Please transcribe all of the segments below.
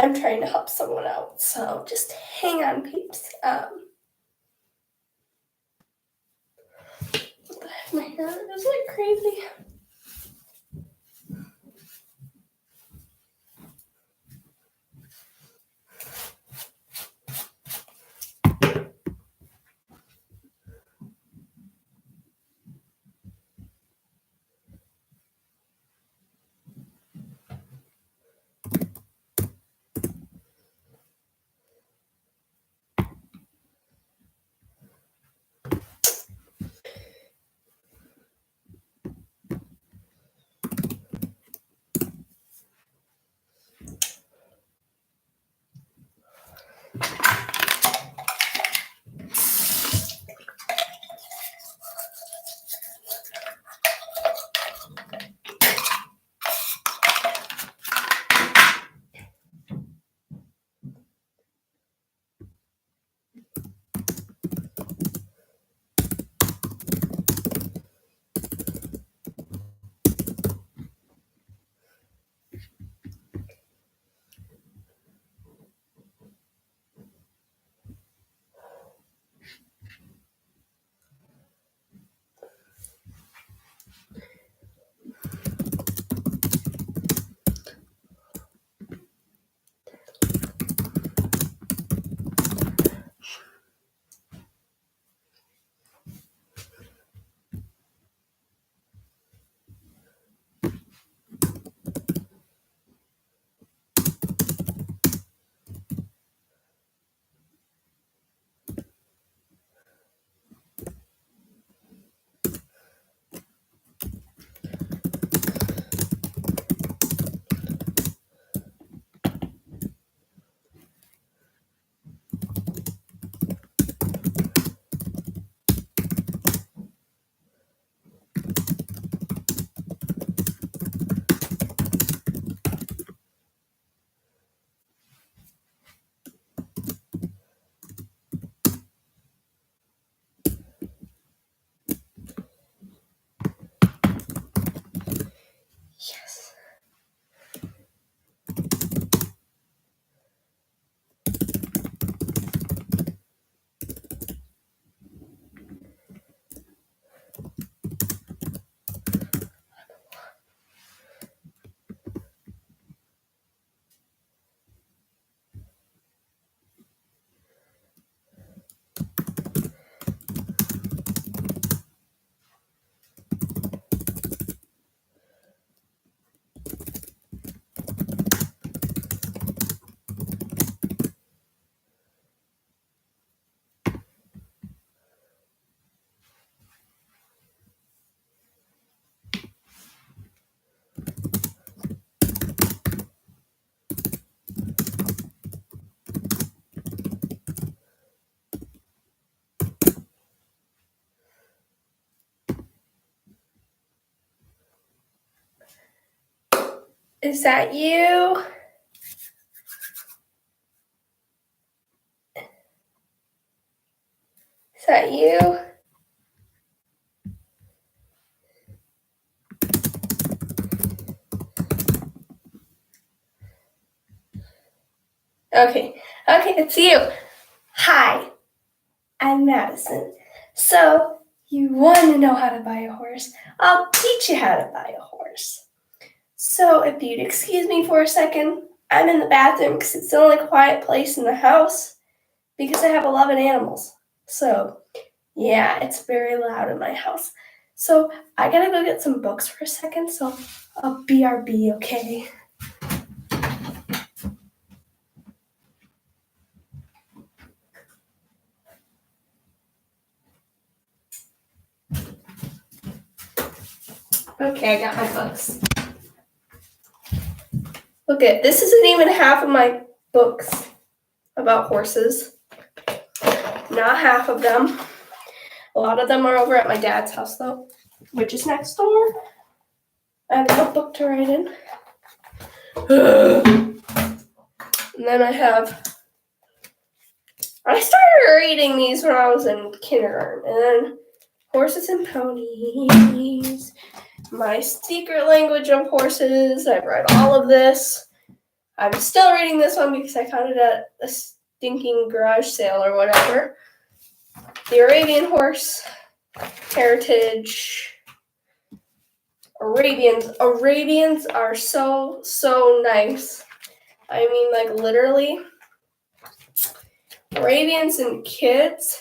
I'm trying to help someone out, so just hang on, peeps. What the heck, my hair is like crazy. Yes. Is that you? Is that you? Okay, it's you. Hi, I'm Madison. So, you want to know how to buy a horse? I'll teach you how to buy a horse. So, if you'd excuse me for a second, I'm in the bathroom because it's the only quiet place in the house because I have 11 animals. So, yeah, it's very loud in my house. So, I gotta go get some books for a second, so I'll BRB, okay? Okay, I got my books. Look at this isn't even half of my books about horses. Not half of them. A lot of them are over at my dad's house though, which is next door. I have a notebook to write in. And then I started reading these when I was in kindergarten. And then Horses and Ponies. My secret language of horses. I've read all of this. I'm still reading this one because I found it at a stinking garage sale or whatever. The Arabian Horse Heritage. Arabians are so nice. I mean, like, literally. Arabians and kids.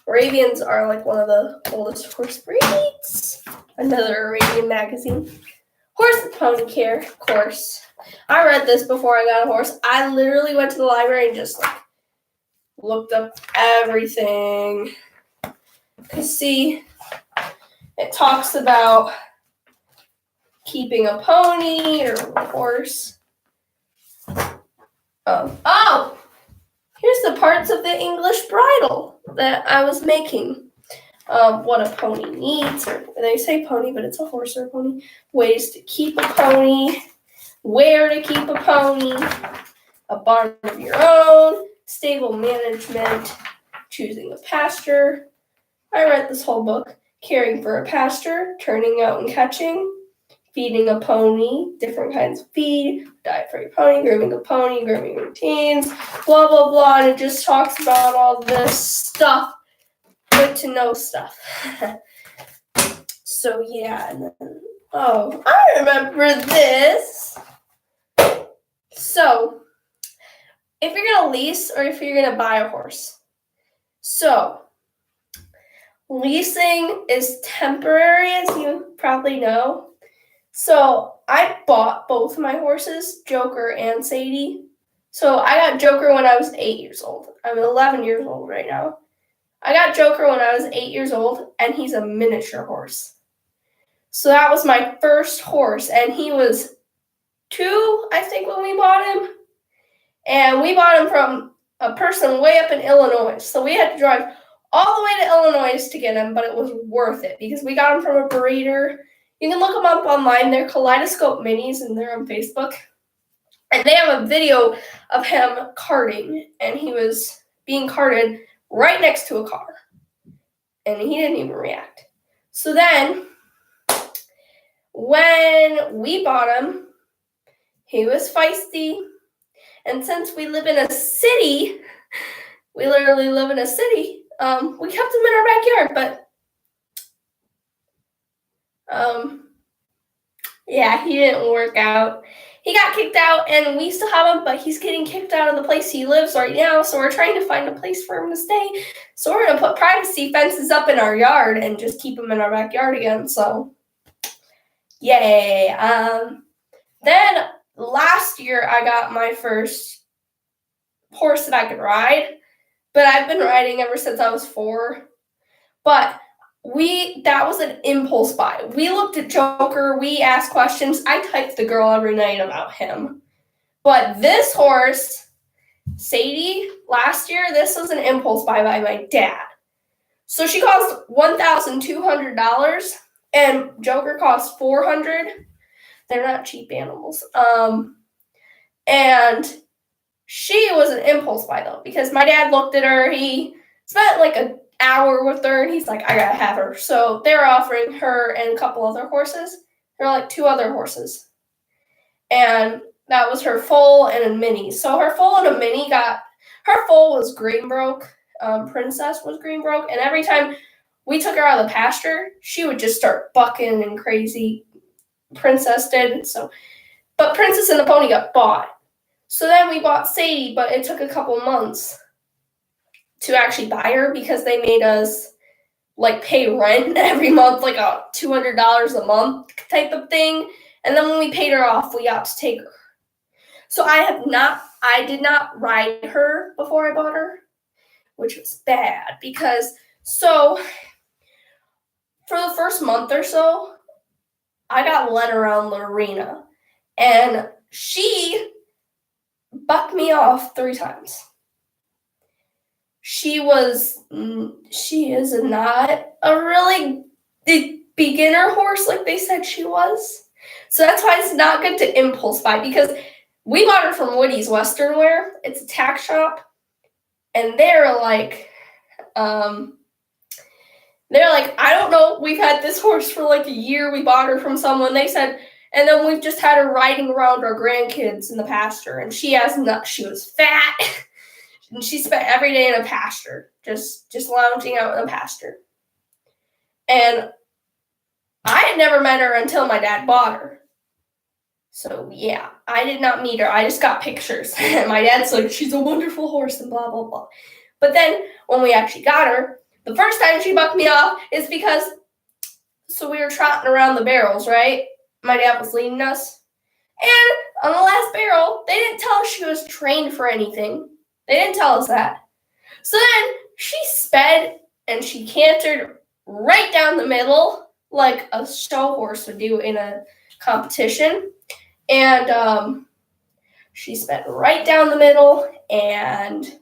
Arabians are like one of the oldest horse breeds. Another Arabian magazine. Horse and Pony Care, of course. I read this before I got a horse. I literally went to the library and just like looked up everything. Cause see, it talks about keeping a pony or a horse. Oh, here's the parts of the English bridle that I was making. What a pony needs, or they say pony, but it's a horse or a pony. Ways to keep a pony, where to keep a pony, a barn of your own, stable management, choosing a pasture. I read this whole book. Caring for a pasture, turning out and catching, feeding a pony, different kinds of feed, diet for your pony, grooming routines, blah, blah, blah. And it just talks about all this stuff, good to know stuff. So, yeah. And then, I remember this. So, if you're going to lease or if you're going to buy a horse. So, leasing is temporary, as you probably know. So I bought both my horses, Joker and Sadie. So I got Joker when I was 8 years old. I'm 11 years old right now. I got Joker when I was 8 years old, and he's a miniature horse. So that was my first horse, and he was 2, I think, when we bought him. And we bought him from a person way up in Illinois. So we had to drive all the way to Illinois to get him, but it was worth it because we got him from a breeder. You can look them up online. They're Kaleidoscope Minis, and they're on Facebook. And they have a video of him carting, and he was being carted right next to a car. And he didn't even react. So then, when we bought him, he was feisty. And since we live in a city, we literally live in a city, we kept him in our backyard, but yeah, he didn't work out. He got kicked out, and we still have him, but he's getting kicked out of the place he lives right now, so we're trying to find a place for him to stay. So we're going to put privacy fences up in our yard and just keep him in our backyard again, so yay. Then last year, I got my first horse that I could ride, but I've been riding ever since I was 4. But that was an impulse buy. We looked at Joker, we asked questions. I typed the girl every night about him. But this horse, Sadie, last year, this was an impulse buy by my dad. So she cost $1,200, and Joker cost $400. They're not cheap animals. And she was an impulse buy, though, because my dad looked at her. He spent like an hour with her, and he's like, I gotta have her. So they're offering her and a couple other horses. There were like 2 other horses. And that was her foal and a mini. So her foal and a mini her foal was Greenbroke. Princess was Greenbroke. And every time we took her out of the pasture, she would just start bucking and crazy. Princess did. But Princess and the pony got bought. So then we bought Sadie, but it took a couple months to actually buy her because they made us like pay rent every month, like a $200 a month type of thing. And then when we paid her off, we got to take her. So I did not ride her before I bought her, which was bad because for the first month or so, I got led around the arena, and she bucked me off 3 times. She is not a really beginner horse like they said she was. So that's why it's not good to impulse buy, because we bought her from Woody's Western Wear. It's a tack shop, and they're like, I don't know, we've had this horse for like a year. We bought her from someone. They said And then we've just had her riding around our grandkids in the pasture, and she was fat, and she spent every day in a pasture, just lounging out in a pasture. And I had never met her until my dad bought her. So yeah, I did not meet her. I just got pictures. And my dad's like, she's a wonderful horse and blah, blah, blah. But then when we actually got her, the first time she bucked me off is because, so we were trotting around the barrels, right? My dad was leading us. And on the last barrel, they didn't tell us she was trained for anything. They didn't tell us that. So then she sped and she cantered right down the middle like a show horse would do in a competition. And she sped right down the middle, and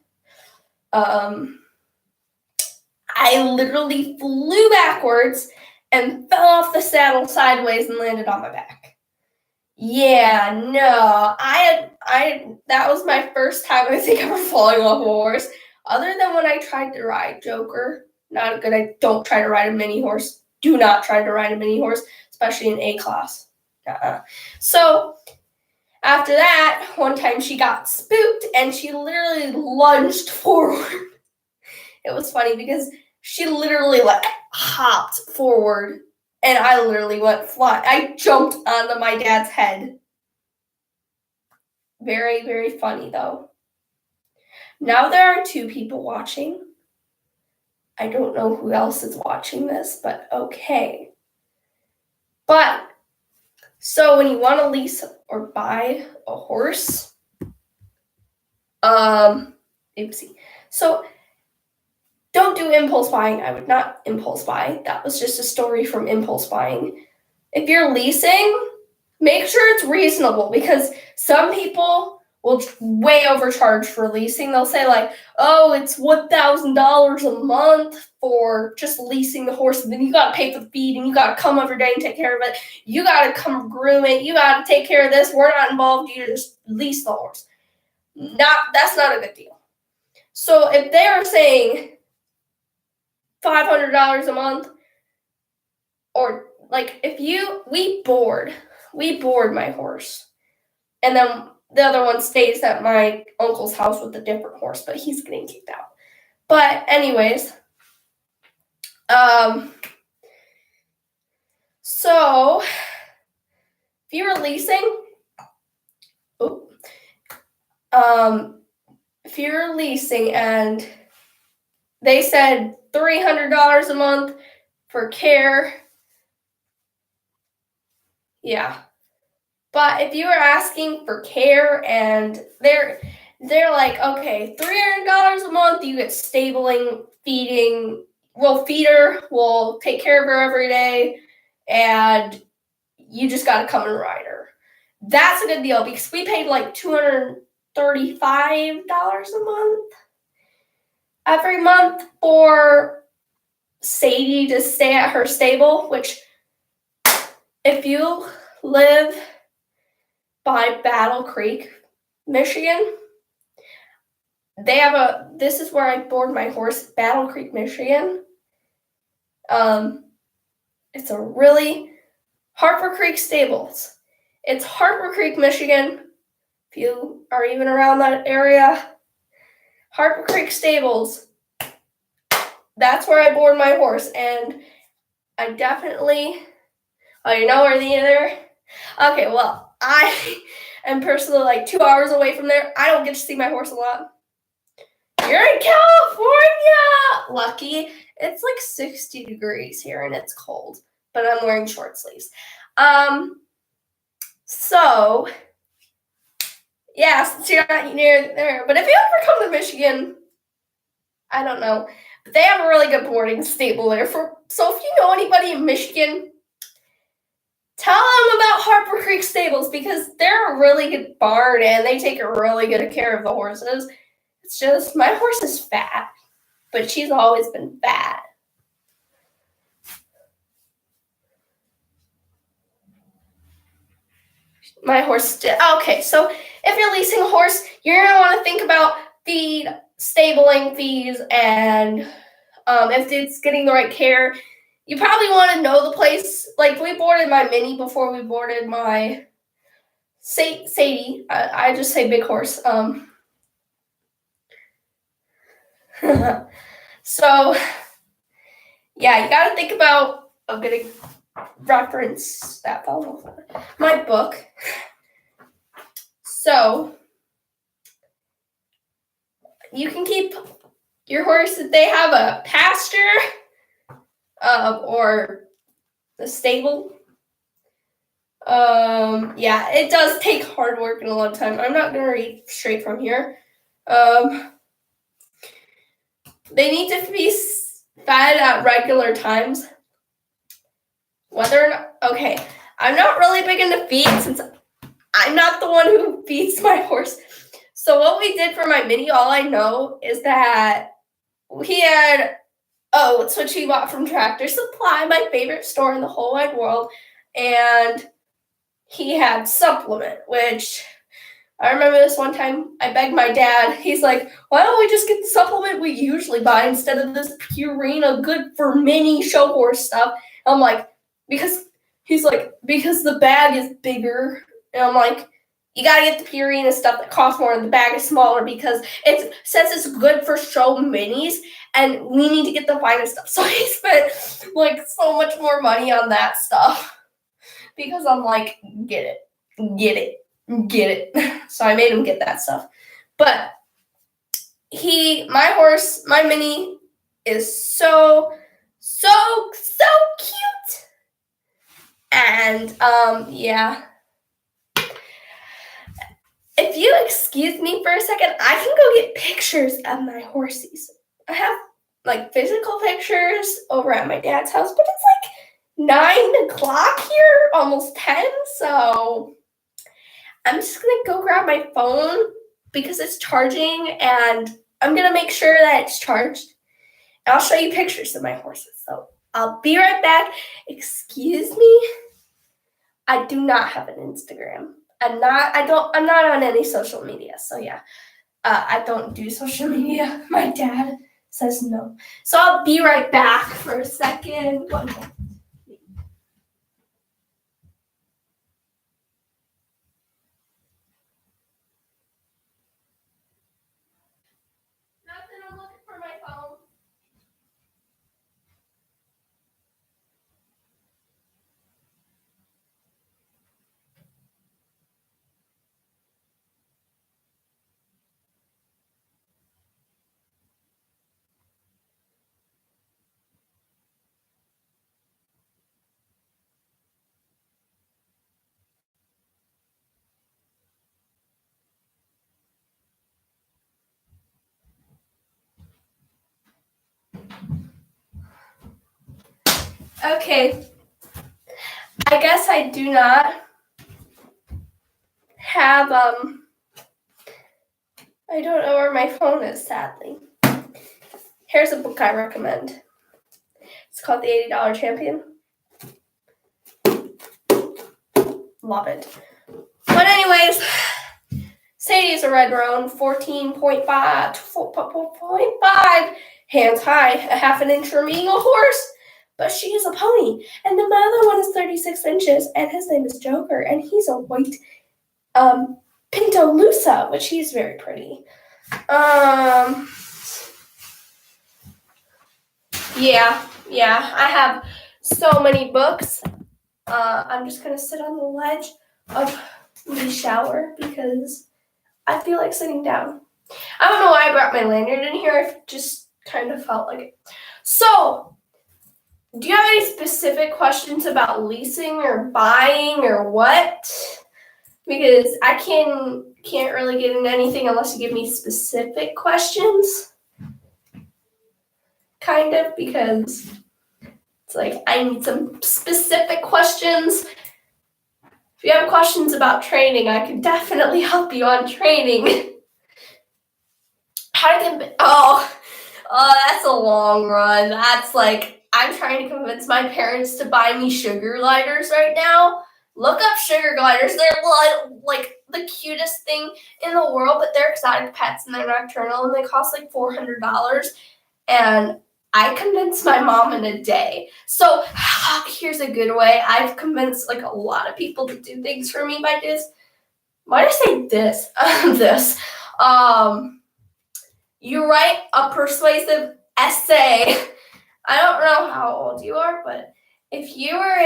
I literally flew backwards and fell off the saddle sideways and landed on my back. Yeah, no, that was my first time I think ever falling off a horse. Other than when I tried to ride Joker, not a good idea. Don't try to ride a mini horse. Do not try to ride a mini horse, especially in A class. So after that, one time she got spooked and she literally lunged forward. It was funny because she literally like hopped forward and I literally went flying. I jumped onto my dad's head. Very, very funny though. Now there are 2 people watching. I don't know who else is watching this, but okay. But so when you want to lease or buy a horse, oopsie. So don't do impulse buying. I would not impulse buy. That was just a story from impulse buying. If you're leasing, make sure it's reasonable because some people will way overcharge for leasing. They'll say like, oh, it's $1,000 a month for just leasing the horse. And then you got to pay for the feed and you got to come every day and take care of it. You got to come groom it. You got to take care of this. We're not involved. You just lease the horse. That's not a good deal. So if they are saying $500 a month, or like we board my horse, and then the other one stays at my uncle's house with a different horse, but he's getting kicked out. But anyways, so if you're leasing, if you're leasing and they said $300 a month for care, yeah. But if you are asking for care and they're like, okay, $300 a month, you get stabling, feeding, we'll feed her, we'll take care of her every day, and you just got to come and ride her. That's a good deal because we paid like $235 a month every month for Sadie to stay at her stable, which if you live by Battle Creek, Michigan, they have this is where I board my horse, Battle Creek, Michigan. It's a really Harper Creek Stables. It's Harper Creek, Michigan. If you are even around that area, Harper Creek Stables. That's where I board my horse, and I definitely. Oh, you know where the other? Okay, well, I am personally like 2 hours away from there. I don't get to see my horse a lot. You're in California! Lucky. It's like 60 degrees here and it's cold, but I'm wearing short sleeves. So, yeah, since you're not near there. But if you ever come to Michigan, I don't know. But they have a really good boarding stable there. So if you know anybody in Michigan, tell them about Harper Creek Stables because they're a really good barn and they take really good care of the horses. It's just, my horse is fat, but she's always been fat. My horse, okay, so if you're leasing a horse, you're going to want to think about feed, stabling fees, and if it's getting the right care. You probably want to know the place. Like, we boarded my Mini before we boarded my Sadie. I just say Big Horse. So, yeah, you got to think about, I'm going to reference that my book. So, you can keep your horse if they have a pasture or a stable. Yeah, it does take hard work and a lot of time. I'm not going to read straight from here. They need to be fed at regular times. Whether or not, okay, I'm not really big into feed since I'm not the one who feeds my horse. So what we did for my Mini, all I know is that he had oats, which he bought from Tractor Supply, my favorite store in the whole wide world, and he had supplement, which I remember this one time I begged my dad. He's like, why don't we just get the supplement we usually buy instead of this Purina good for mini show horse stuff? And I'm like, because the bag is bigger. And I'm like, you gotta get the Purina stuff that costs more and the bag is smaller because it says it's good for show minis and we need to get the finest stuff. So he spent like so much more money on that stuff because I'm like, get it. So I made him get that stuff. But my Mini is so cute. And yeah. If you excuse me for a second, I can go get pictures of my horsies. I have like physical pictures over at my dad's house, but it's like 9 o'clock here, almost 10, so I'm just going to go grab my phone because it's charging, and I'm going to make sure that it's charged. And I'll show you pictures of my horses. So I'll be right back. Excuse me. I do not have an Instagram. I'm not on any social media. So yeah, I don't do social media. My dad says no. So I'll be right back for a second. One moment. Nothing, I'm looking for my phone. Okay. I guess I do not have I don't know where my phone is, sadly. Here's a book I recommend. It's called The $80 Champion. Love it. But anyways, Sadie is a red roan, 14.5 hands high, a half an inch from being a horse. But she is a pony. And the other one is 36 inches, and his name is Joker, and he's a white Pinto Lusa, which he's very pretty. Yeah, I have so many books. I'm just gonna sit on the ledge of the shower because I feel like sitting down. I don't know why I brought my lanyard in here. I just kind of felt like it. So, do you have any specific questions about leasing or buying or what? Because I can't really get into anything unless you give me specific questions. Kind of, because it's like I need some specific questions. If you have questions about training, I could definitely help you on training. How to get oh, that's a long run. That's like I'm trying to convince my parents to buy me sugar gliders right now. Look up sugar gliders. They're like the cutest thing in the world, but they're exotic pets and they're nocturnal and they cost like $400. And I convinced my mom in a day. So here's a good way. I've convinced like a lot of people to do things for me by this. Why did I say this? This. You write a persuasive essay. I don't know how old you are, but if you were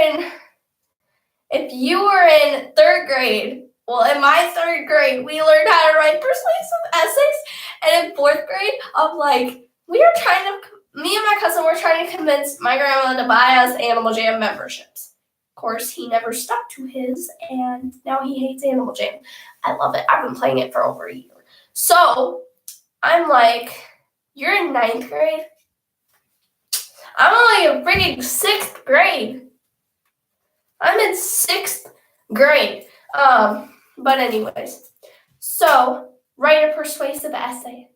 in third grade, well, in my third grade, we learned how to write persuasive essays, and in fourth grade, me and my cousin were trying to convince my grandma to buy us Animal Jam memberships. Of course, he never stuck to his, and now he hates Animal Jam. I love it. I've been playing it for over a year. So I'm like, you're in ninth grade? I'm only in freaking sixth grade. I'm in sixth grade. But anyways, so write a persuasive essay.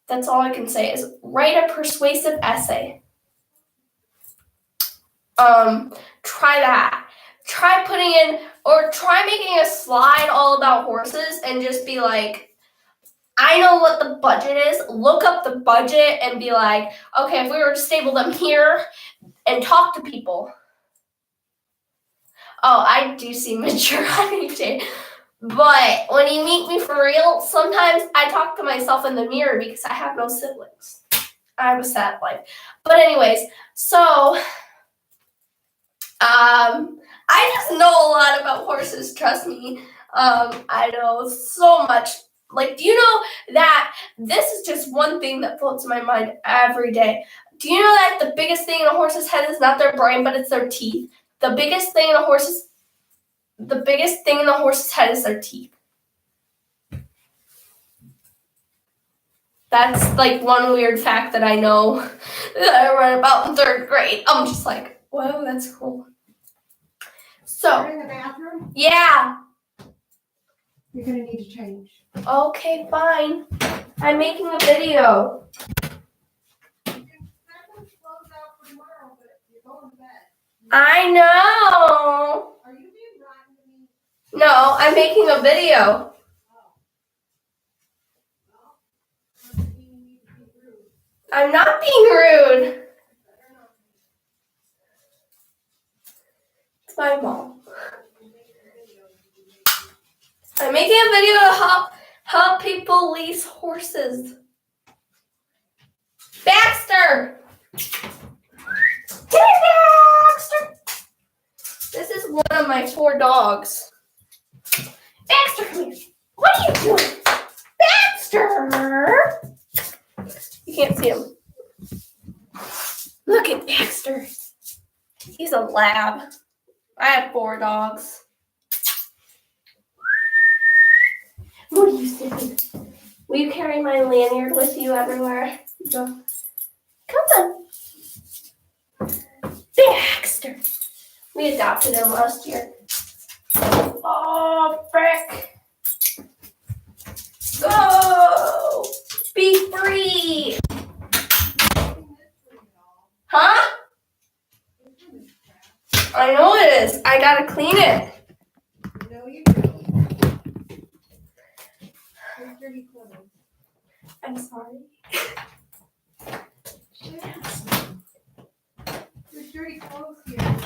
That's all I can say is write a persuasive essay. Try that. Try making a slide all about horses and just be like, I know what the budget is. Look up the budget and be like, okay, if we were to stable them here and talk to people. Oh, I do seem mature on each. But when you meet me for real, sometimes I talk to myself in the mirror because I have no siblings. I have a sad life. But anyways, so I just know a lot about horses, trust me. I know so much. Like, do you know that this is just one thing that floats in my mind every day? Do you know that the biggest thing in a horse's head is not their brain, but it's their teeth? The biggest thing in a horse's head is their teeth. That's like one weird fact that I know that I read about in third grade. I'm just like, whoa, that's cool. So, You're in the bathroom? Yeah. You're gonna need to change. Okay, fine. I'm making a video. I know. Are you being rotten to me? No, I'm making a video. I'm not being rude. It's my mom. I'm making a video to help people lease horses. Baxter! Baxter! This is one of my 4 dogs. Baxter, come here. What are you doing? Baxter! You can't see him. Look at Baxter. He's a lab. I have 4 dogs. What are you doing? Will you carry my lanyard with you everywhere? Go. Come on. Baxter. We adopted him last year. Oh, frick. Go. Be free. Huh? I know it is. I gotta clean it. No, you don't. There's dirty clothes. I'm sorry. There's dirty clothes here.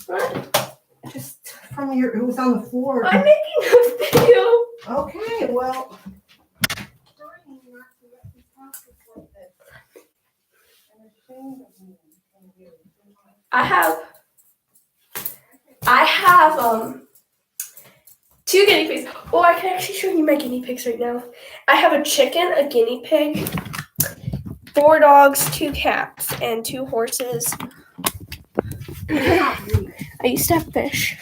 What? Just from it was on the floor. I'm making a video. Okay, well. I have 2 guinea pigs. Oh, I can actually show you my guinea pigs right now. I have a chicken, a guinea pig, 4 dogs, 2 cats, and 2 horses. I used to have fish.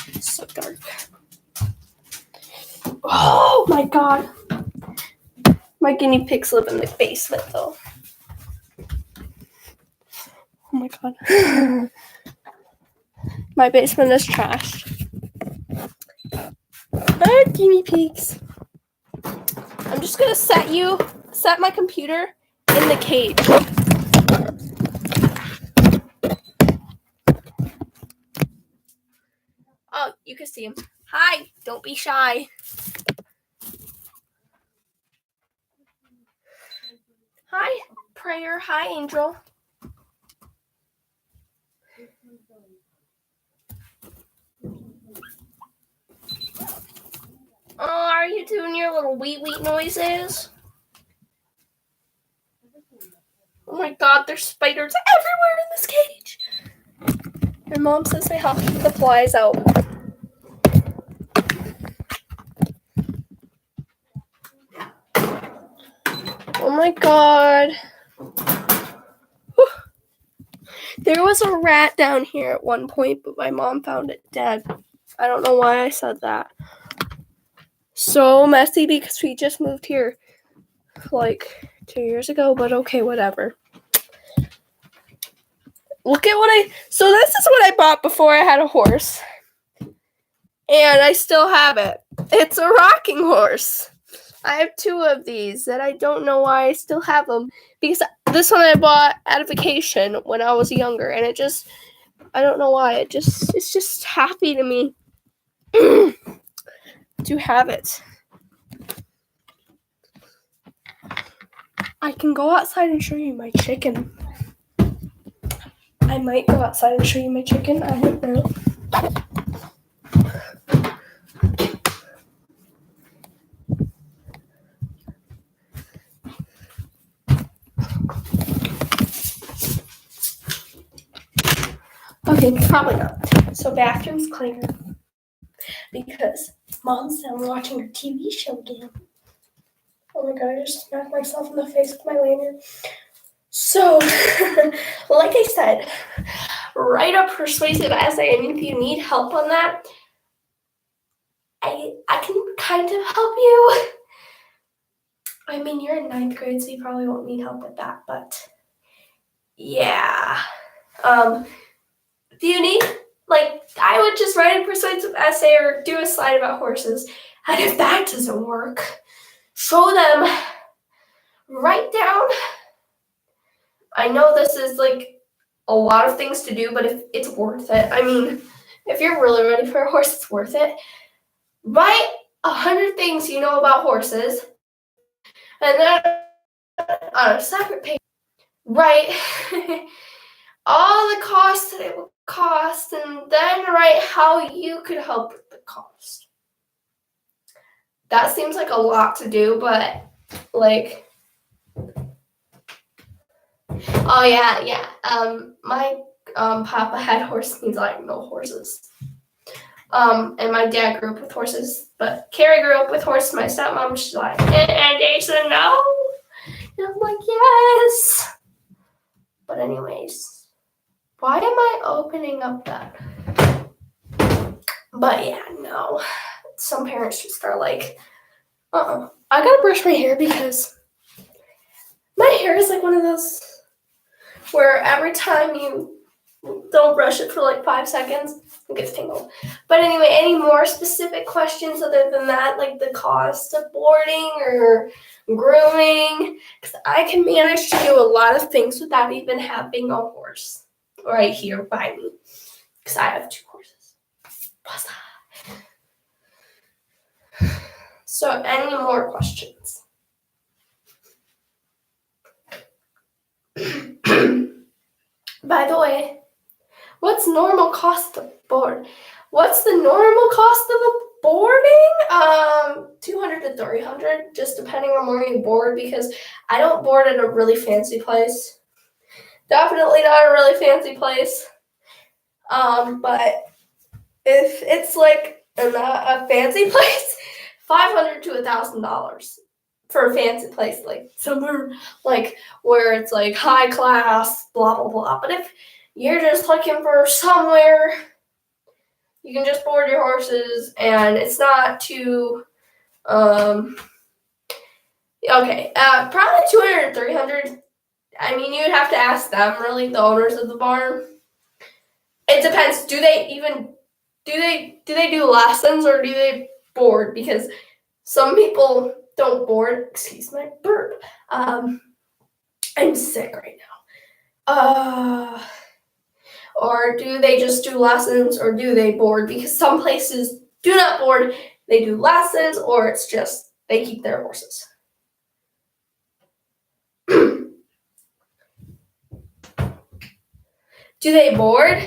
It's so dark. Oh my god. My guinea pigs live in the basement though. Oh my god. My basement is trashed. Hi, guinea pigs. I'm just gonna set my computer in the cage. Oh, you can see him. Hi, don't be shy. Hi, praying Fire. Hi, Angel. Oh, are you doing your little wee noises? Oh my god, there's spiders everywhere in this cage. My mom says I have to keep the flies out. Oh my god. Whew. There was a rat down here at one point, but my mom found it dead. I don't know why I said that. So messy because we just moved here like 2 years ago, but okay, whatever. Look at what so this is what I bought before I had a horse. And I still have it. It's a rocking horse. I have 2 of these that I don't know why I still have them. Because this one I bought at a vacation when I was younger. And I don't know why. It's just happy to me to have it. I can go outside and show you my chicken. I might go outside and show you my chicken. I don't know. Okay, probably not. So bathroom's clear. Because Mom's down watching her TV show again. Oh my god, I just smacked myself in the face with my lanyard. So, like I said, write a persuasive essay. I mean, if you need help on that, I can kind of help you. I mean, you're in 9th grade, so you probably won't need help with that, but yeah. Do you need, I would just write a persuasive essay or do a slide about horses. And if that doesn't work, show them, write down. I know this is a lot of things to do, but if it's worth it, I mean, if you're really ready for a horse, it's worth it. Write 100 things you know about horses, and then on a separate page, write all the costs that it would cost, and then write how you could help with the cost. That seems like a lot to do, but oh yeah. My papa had horse needs no horses. And my dad grew up with horses, but Carrie grew up with horses. My stepmom, she's like, and Jason, no. And I'm like, yes. But anyways, why am I opening up that? But yeah, no. Some parents just are like, I gotta brush my hair because my hair is one of those where every time you don't brush it for 5 seconds, it gets tangled. But anyway, any more specific questions other than that, like the cost of boarding or grooming? Because I can manage to do a lot of things without even having a horse right here by me. Because I have 2 horses. So any more questions? By the way, what's normal cost of board? What's the normal cost of a boarding? $200 to $300, just depending on where you board, because I don't board at a really fancy place. Definitely not a really fancy place. But if it's a fancy place, $500 to $1,000 for a fancy place, somewhere where it's high class, blah blah blah. But if you're just looking for somewhere you can just board your horses and it's not too probably 200 or 300. I mean, you would have to ask them, really, the owners of the barn. It depends. Do they do lessons or do they board? Because some people don't board. Excuse my burp. I'm sick right now. Or do they just do lessons or do they board? Because some places do not board. They do lessons, or it's just they keep their horses. Do they board?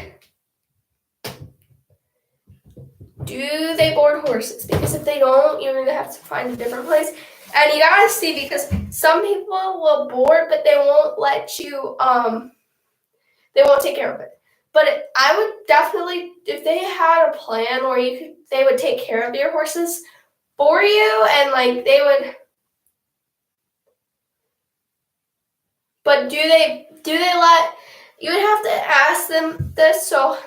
Do they board horses? Because if they don't, you're gonna have to find a different place. And you gotta see, because some people will board, but they won't let you. They won't take care of it. But I would definitely, if they had a plan where they would take care of your horses for you, and like they would. But do they let? You would have to ask them this. So,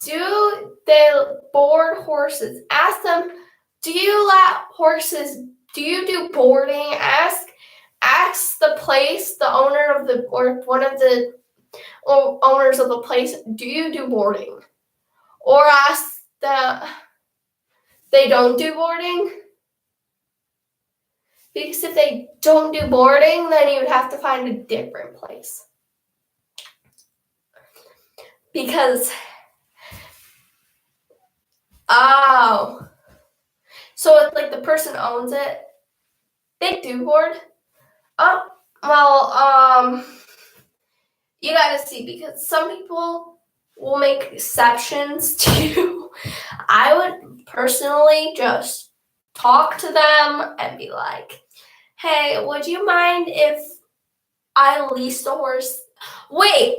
do they board horses? Ask them. Do you let horses? Do you do boarding? Ask the place, the owner of the or one of the owners of the place. Do you do boarding? Or ask they don't do boarding. Because if they don't do boarding, then you would have to find a different place. Because, so if like the person owns it, they do board. You gotta see, because some people will make exceptions to. I would personally just talk to them and be like, hey, would you mind if I leased a horse? Wait,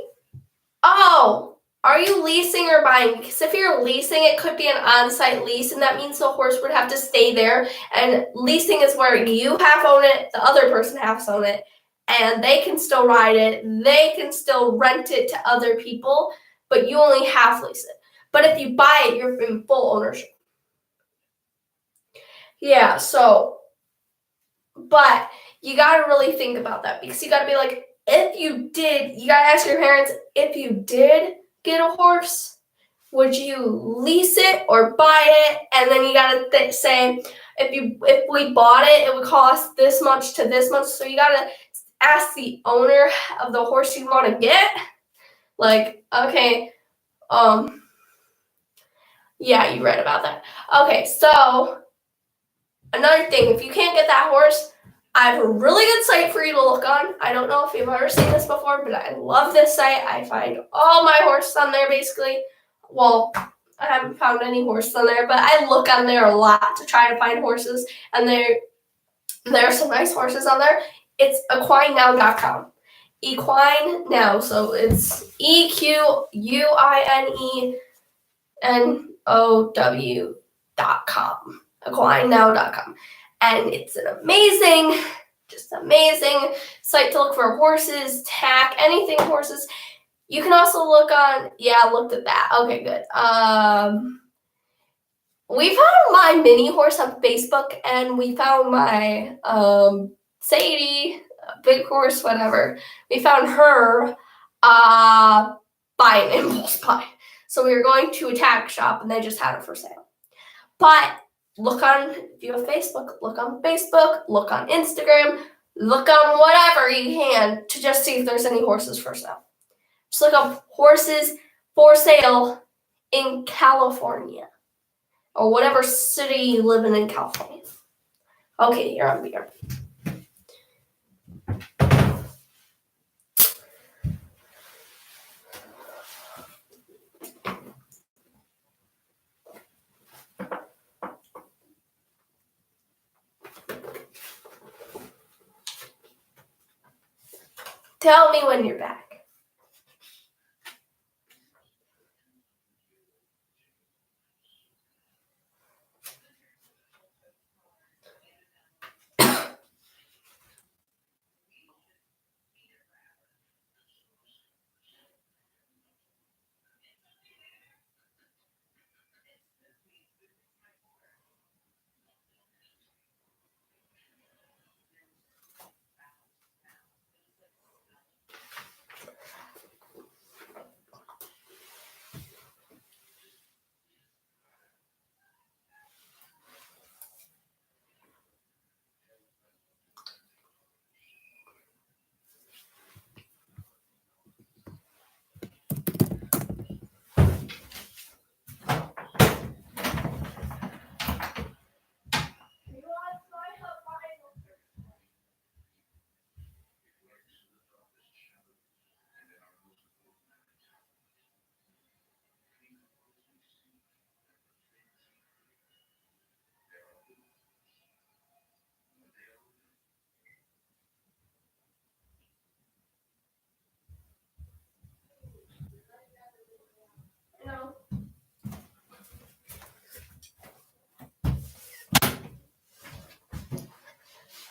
are you leasing or buying? Because if you're leasing, it could be an on-site lease, and that means the horse would have to stay there. And leasing is where you half own it, the other person half own it, and they can still ride it. They can still rent it to other people, but you only half lease it. But if you buy it, you're in full ownership. Yeah, so, but you got to really think about that, because you got to be like, if you did, you got to ask your parents, if you did get a horse, would you lease it or buy it? And then you got to say, if we bought it, it would cost this much to this much. So you got to ask the owner of the horse you want to get. Like, okay, yeah, you read about that. Okay, so another thing, if you can't get that horse, I have a really good site for you to look on. I don't know if you've ever seen this before, but I love this site. I find all my horses on there, basically. Well, I haven't found any horses on there, but I look on there a lot to try to find horses, and there are some nice horses on there. It's equinenow.com. Equine Now, so it's EQUINENOW.com. Equinenow.com. And it's an amazing site to look for horses, tack, anything horses. You can also look on, I looked at that. Okay, good. We found my mini horse on Facebook, and we found my Sadie, big horse, whatever. We found her by an impulse buy. So we were going to a tack shop, and they just had it for sale. But if you have Facebook, look on Facebook, look on Instagram, look on whatever you can to just see if there's any horses for sale. Just look up horses for sale in California, or whatever city you live in California. Okay, you're on beer. Tell me when you're back.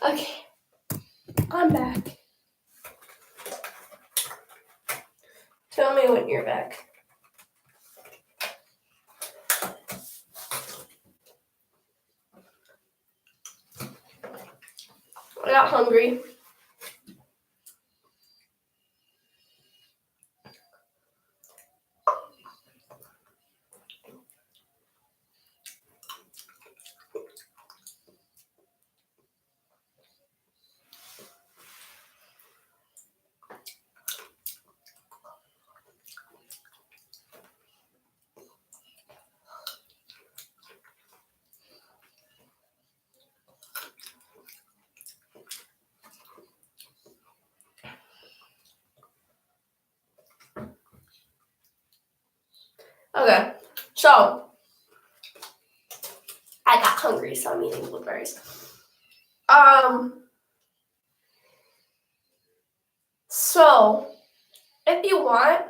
Okay, I'm back. Tell me when you're back. I got hungry. Okay, so I got hungry, so I'm eating blueberries. So if you want,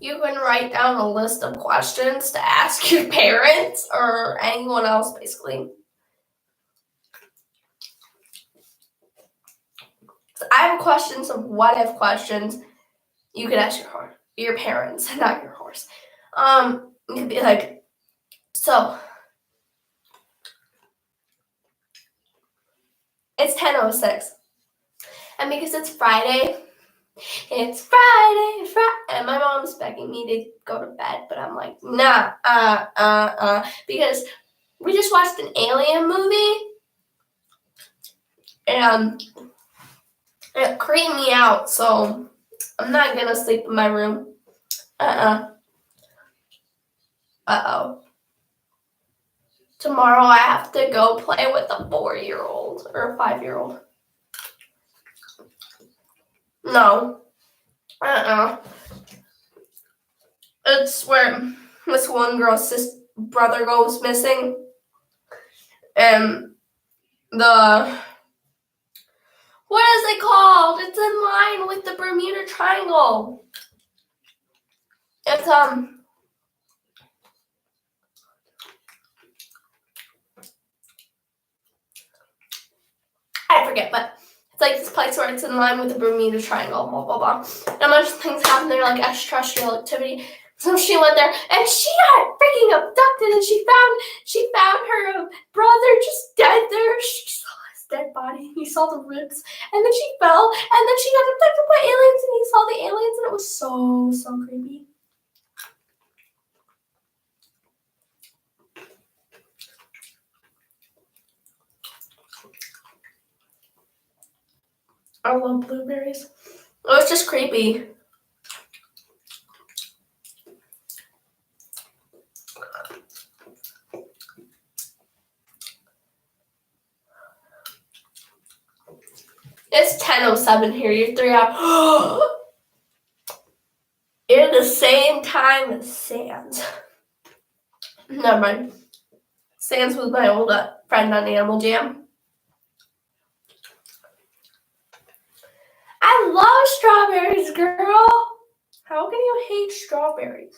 you can write down a list of questions to ask your parents or anyone else, basically. So I have questions of what if questions you could ask your parents, not your horse. You could be like, so it's 10:06, and because it's Friday, and my mom's begging me to go to bed, but I'm like, nah, because we just watched an alien movie, and it creeped me out, so I'm not gonna sleep in my room. Uh-oh. Tomorrow I have to go play with a 4-year-old or a 5-year-old. No. It's where this one girl's brother goes missing. And what is it called? It's in line with the Bermuda Triangle. It's, I forget, but it's like this place where it's in line with the Bermuda Triangle, blah, blah, blah. And a bunch of things happen there, like extraterrestrial activity. So she went there, and she got freaking abducted, and she found her brother just dead there. She saw his dead body, he saw the ribs, and then she fell, and then she got abducted by aliens, and he saw the aliens, and it was so, so creepy. I love blueberries. It was just creepy. It's 10:07 here. You're 3 hours. You're the same time as Sans. Never mind. Sans was my old friend on Animal Jam. I love strawberries, girl. How can you hate strawberries?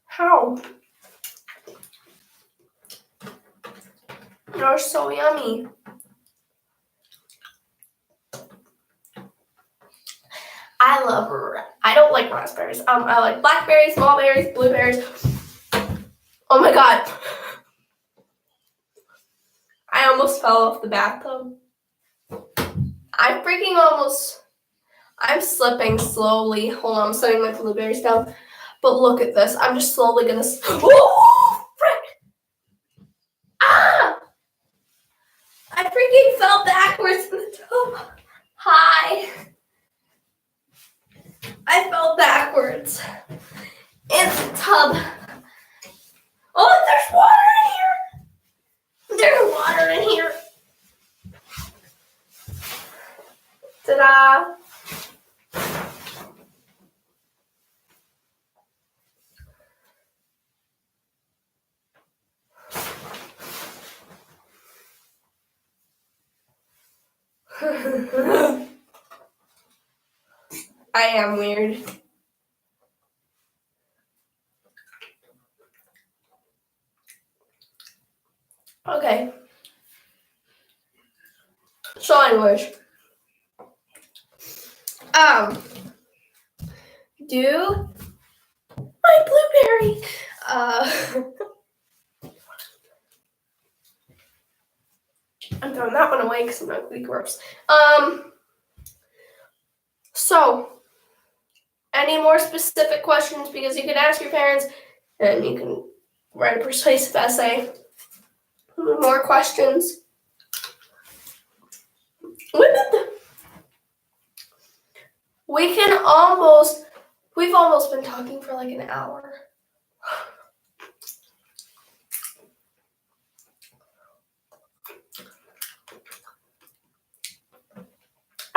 How? They're so yummy. I don't like raspberries. I like blackberries, mulberries, blueberries. Oh my god. I almost fell off the bathtub. I'm slipping slowly. Hold on, I'm setting my blueberries down. But look at this. I'm just slowly gonna. Oh, frick! Ah! I freaking fell backwards in the tub. Hi. I fell backwards in the tub. Oh, there's water in here. There's water in here. Ta-da. I am weird. Okay. So anyways, do my blueberry. I'm throwing that one away because I'm not gonna be gross. So any more specific questions? Because you can ask your parents and you can write a persuasive essay. More questions? We've almost been talking for like an hour.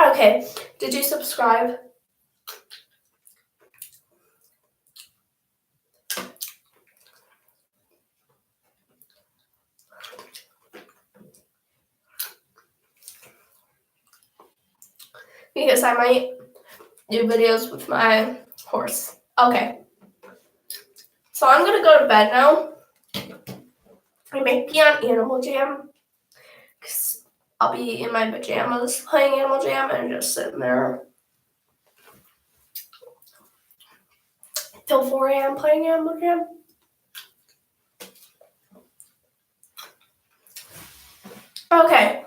Okay, did you subscribe? Because I might do videos with my horse. Okay. So I'm gonna go to bed now. I might be on Animal Jam. Cause I'll be in my pajamas playing Animal Jam and just sitting there till 4 a.m. playing Animal Jam. Okay.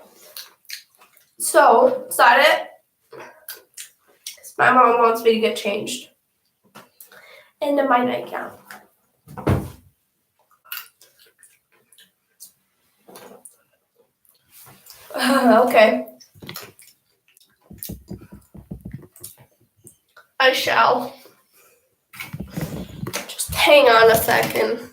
So, is that it? My mom wants me to get changed into my nightgown. Okay. I shall. Just hang on a second.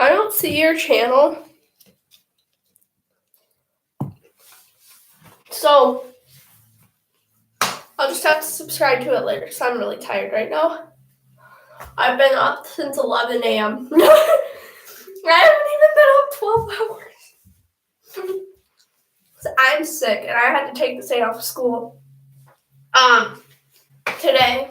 I don't see your channel. So, I'll just have to subscribe to it later because I'm really tired right now. I've been up since 11 a.m. I haven't even been up 12 hours. So I'm sick and I had to take this day off of school. Today.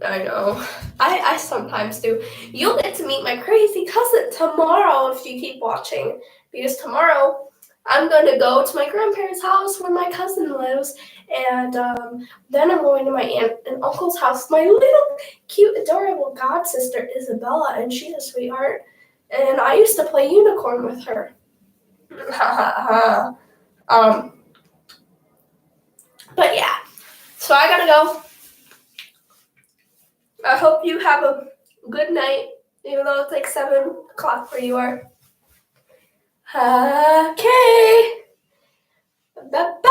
I know. I sometimes do. You'll get to meet my crazy cousin tomorrow if you keep watching. Because tomorrow I'm going to go to my grandparents' house where my cousin lives. And then I'm going to my aunt and uncle's house. My little cute, adorable god sister, Isabella. And she's a sweetheart. And I used to play unicorn with her. But yeah. So I gotta go. I hope you have a good night, even though it's like 7 o'clock where you are. Okay. Bye-bye.